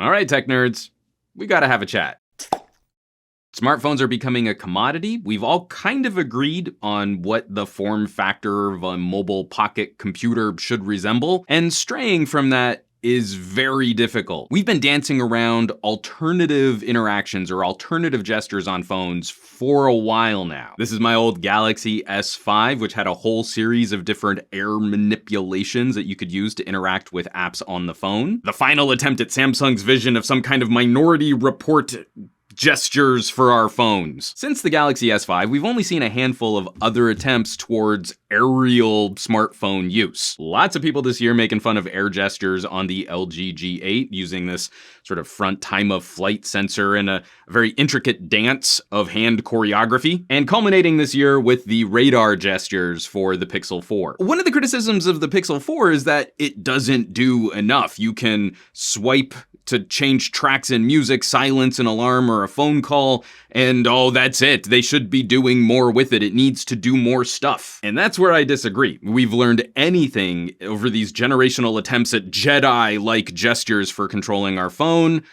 All right, tech nerds, we gotta have a chat. Smartphones are becoming a commodity. We've all kind of agreed on what the form factor of a mobile pocket computer should resemble, and straying from that is very difficult. We've been dancing around alternative interactions or alternative gestures on phones for a while now. This is my old Galaxy S5, which had a whole series of different air manipulations that you could use to interact with apps on the phone. The final attempt at Samsung's vision of some kind of Minority Report gestures for our phones. Since the Galaxy S5, we've only seen a handful of other attempts towards aerial smartphone use. Lots of people this year making fun of air gestures on the LG G8, using this sort of front time of flight sensor and a very intricate dance of hand choreography, and culminating this year with the radar gestures for the Pixel 4. One of the criticisms of the Pixel 4 is that it doesn't do enough. You can swipe to change tracks in music, silence an alarm or a phone call, and oh, that's it. They should be doing more with it. It needs to do more stuff. And that's where I disagree. We've learned anything over these generational attempts at Jedi-like gestures for controlling our phone.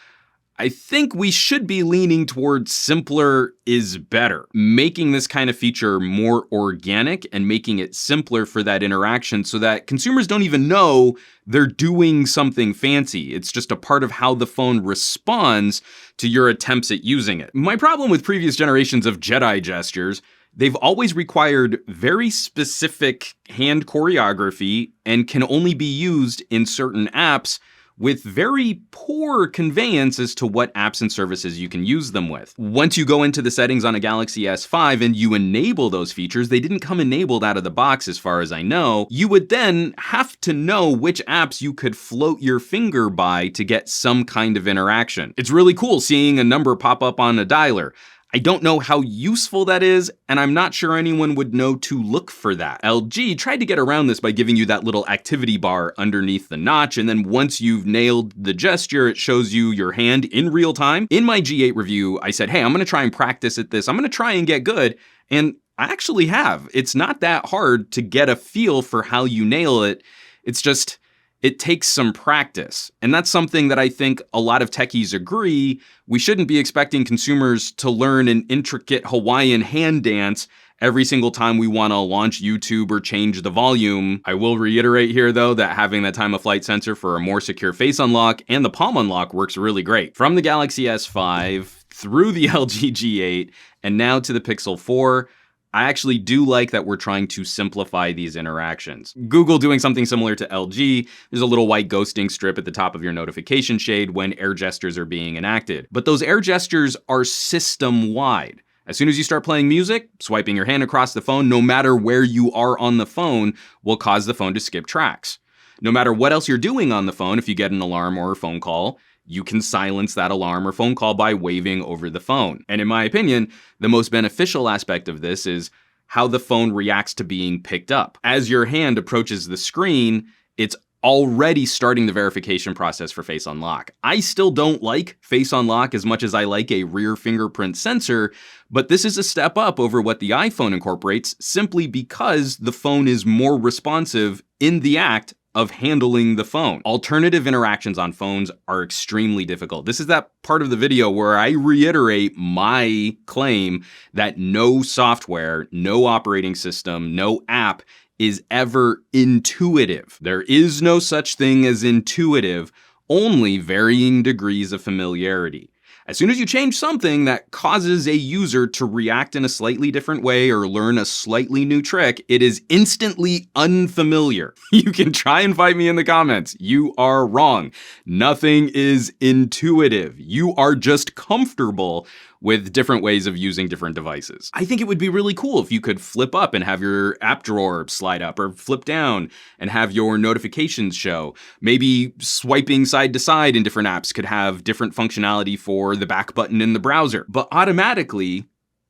I think we should be leaning towards simpler is better, making this kind of feature more organic and making it simpler for that interaction so that consumers don't even know they're doing something fancy. It's just a part of how the phone responds to your attempts at using it. My problem with previous generations of Jedi gestures, they've always required very specific hand choreography and can only be used in certain apps with very poor conveyance as to what apps and services you can use them with. Once you go into the settings on a Galaxy S5 and you enable those features, they didn't come enabled out of the box as far as I know, you would then have to know which apps you could float your finger by to get some kind of interaction. It's really cool seeing a number pop up on a dialer. I don't know how useful that is, and I'm not sure anyone would know to look for that. LG tried to get around this by giving you that little activity bar underneath the notch, and then once you've nailed the gesture, it shows you your hand in real time. In my G8 review, I said, hey, I'm gonna try and practice at this. I'm gonna try and get good, and I actually have. It's not that hard to get a feel for how you nail it. It's just, it takes some practice. And that's something that I think a lot of techies agree. We shouldn't be expecting consumers to learn an intricate Hawaiian hand dance every single time we want to launch YouTube or change the volume. I will reiterate here though that having that time of flight sensor for a more secure face unlock and the palm unlock works really great. From the Galaxy S5 through the LG G8 and now to the Pixel 4, I actually do like that we're trying to simplify these interactions. Google doing something similar to LG, there's a little white ghosting strip at the top of your notification shade when air gestures are being enacted. But those air gestures are system-wide. As soon as you start playing music, swiping your hand across the phone, no matter where you are on the phone, will cause the phone to skip tracks. No matter what else you're doing on the phone, if you get an alarm or a phone call, you can silence that alarm or phone call by waving over the phone. And in my opinion, the most beneficial aspect of this is how the phone reacts to being picked up. As your hand approaches the screen, it's already starting the verification process for Face Unlock. I still don't like Face Unlock as much as I like a rear fingerprint sensor, but this is a step up over what the iPhone incorporates simply because the phone is more responsive in the act of handling the phone. Alternative interactions on phones are extremely difficult. This is that part of the video where I reiterate my claim that no software, no operating system, no app is ever intuitive. There is no such thing as intuitive, only varying degrees of familiarity. As soon as you change something that causes a user to react in a slightly different way or learn a slightly new trick, it is instantly unfamiliar. You can try and fight me in the comments. You are wrong. Nothing is intuitive. You are just comfortable with different ways of using different devices. I think it would be really cool if you could flip up and have your app drawer slide up, or flip down and have your notifications show. Maybe swiping side to side in different apps could have different functionality for the back button in the browser. But automatically,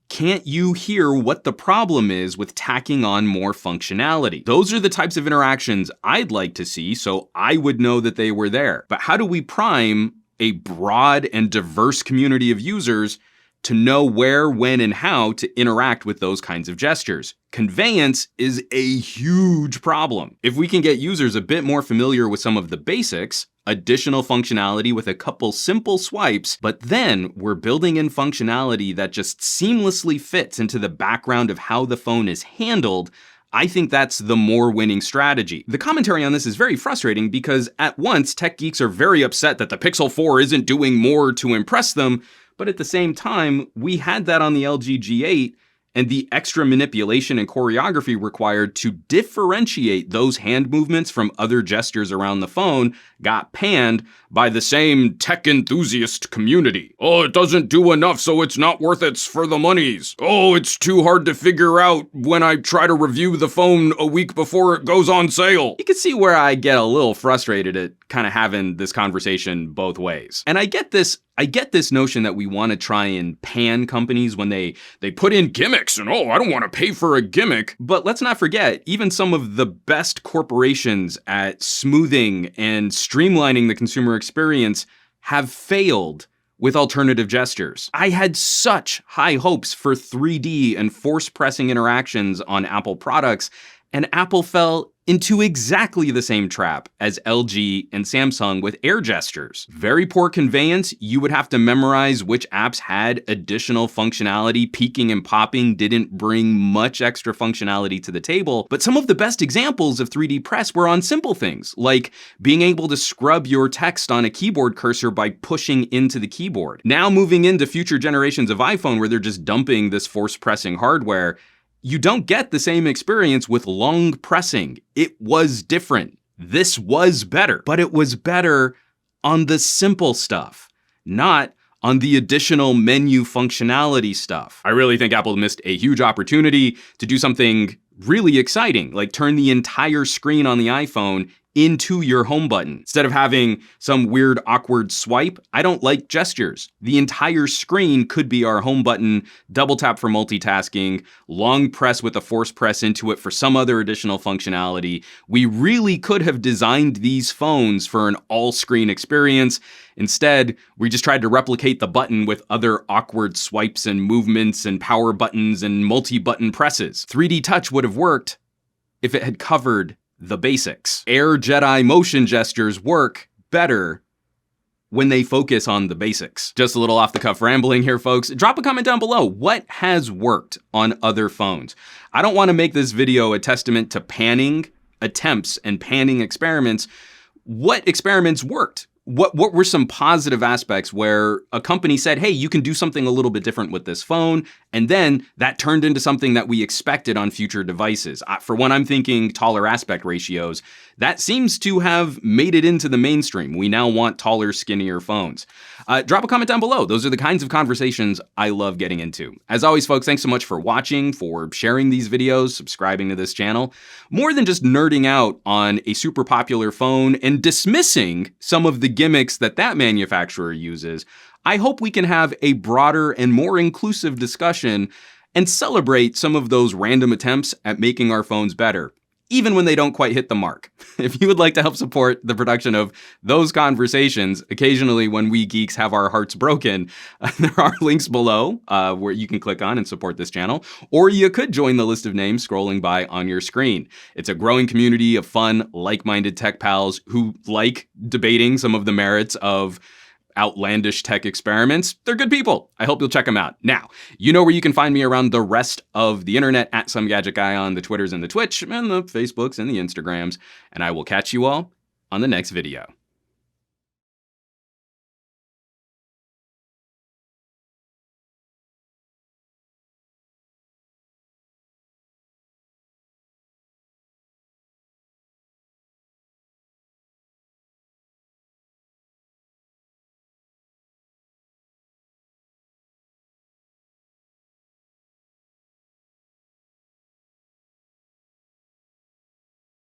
can't you hear what the problem is with tacking on more functionality? Those are the types of interactions I'd like to see, so I would know that they were there. But how do we prime a broad and diverse community of users to know where, when, and how to interact with those kinds of gestures. Conveyance is a huge problem. If we can get users a bit more familiar with some of the basics, additional functionality with a couple simple swipes, but then we're building in functionality that just seamlessly fits into the background of how the phone is handled, I think that's the more winning strategy. The commentary on this is very frustrating because at once, tech geeks are very upset that the Pixel 4 isn't doing more to impress them, but at the same time, we had that on the LG G8, and the extra manipulation and choreography required to differentiate those hand movements from other gestures around the phone got panned by the same tech enthusiast community. Oh, it doesn't do enough, so it's not worth it for the monies. Oh, it's too hard to figure out when I try to review the phone a week before it goes on sale. You can see where I get a little frustrated at kind of having this conversation both ways. And I get this notion that we want to try and pan companies when they put in gimmicks and, oh, I don't want to pay for a gimmick. But let's not forget, even some of the best corporations at smoothing and streamlining the consumer experience have failed with alternative gestures. I had such high hopes for 3D and force pressing interactions on Apple products, and Apple fell into exactly the same trap as LG and Samsung with air gestures. Very poor conveyance. You would have to memorize which apps had additional functionality. Peeking and popping didn't bring much extra functionality to the table, but some of the best examples of 3D press were on simple things, like being able to scrub your text on a keyboard cursor by pushing into the keyboard. Now moving into future generations of iPhone where they're just dumping this force pressing hardware, you don't get the same experience with long pressing. It was different. This was better, but it was better on the simple stuff, not on the additional menu functionality stuff. I really think Apple missed a huge opportunity to do something really exciting, like turn the entire screen on the iPhone into your home button. Instead of having some weird, awkward swipe, I don't like gestures. The entire screen could be our home button, double tap for multitasking, long press with a force press into it for some other additional functionality. We really could have designed these phones for an all-screen experience. Instead, we just tried to replicate the button with other awkward swipes and movements and power buttons and multi-button presses. 3D Touch would have worked if it had covered the basics. Air Jedi motion gestures work better when they focus on the basics. Just a little off the cuff rambling here, folks. Drop a comment down below. What has worked on other phones? I don't want to make this video a testament to panning attempts and panning experiments. What experiments worked? What were some positive aspects where a company said, hey, you can do something a little bit different with this phone, and then that turned into something that we expected on future devices? For one, I'm thinking taller aspect ratios. That seems to have made it into the mainstream. We now want taller, skinnier phones. Drop a comment down below. Those are the kinds of conversations I love getting into. As always, folks, thanks so much for watching, for sharing these videos, subscribing to this channel. More than just nerding out on a super popular phone and dismissing some of the gimmicks that manufacturer uses, I hope we can have a broader and more inclusive discussion and celebrate some of those random attempts at making our phones better, even when they don't quite hit the mark. If you would like to help support the production of those conversations, occasionally when we geeks have our hearts broken, there are links below where you can click on and support this channel, or you could join the list of names scrolling by on your screen. It's a growing community of fun, like-minded tech pals who like debating some of the merits of outlandish tech experiments. They're good people. I hope you'll check them out. Now, you know where you can find me around the rest of the internet at SomeGadgetGuy on the Twitters and the Twitch and the Facebooks and the Instagrams. And I will catch you all on the next video.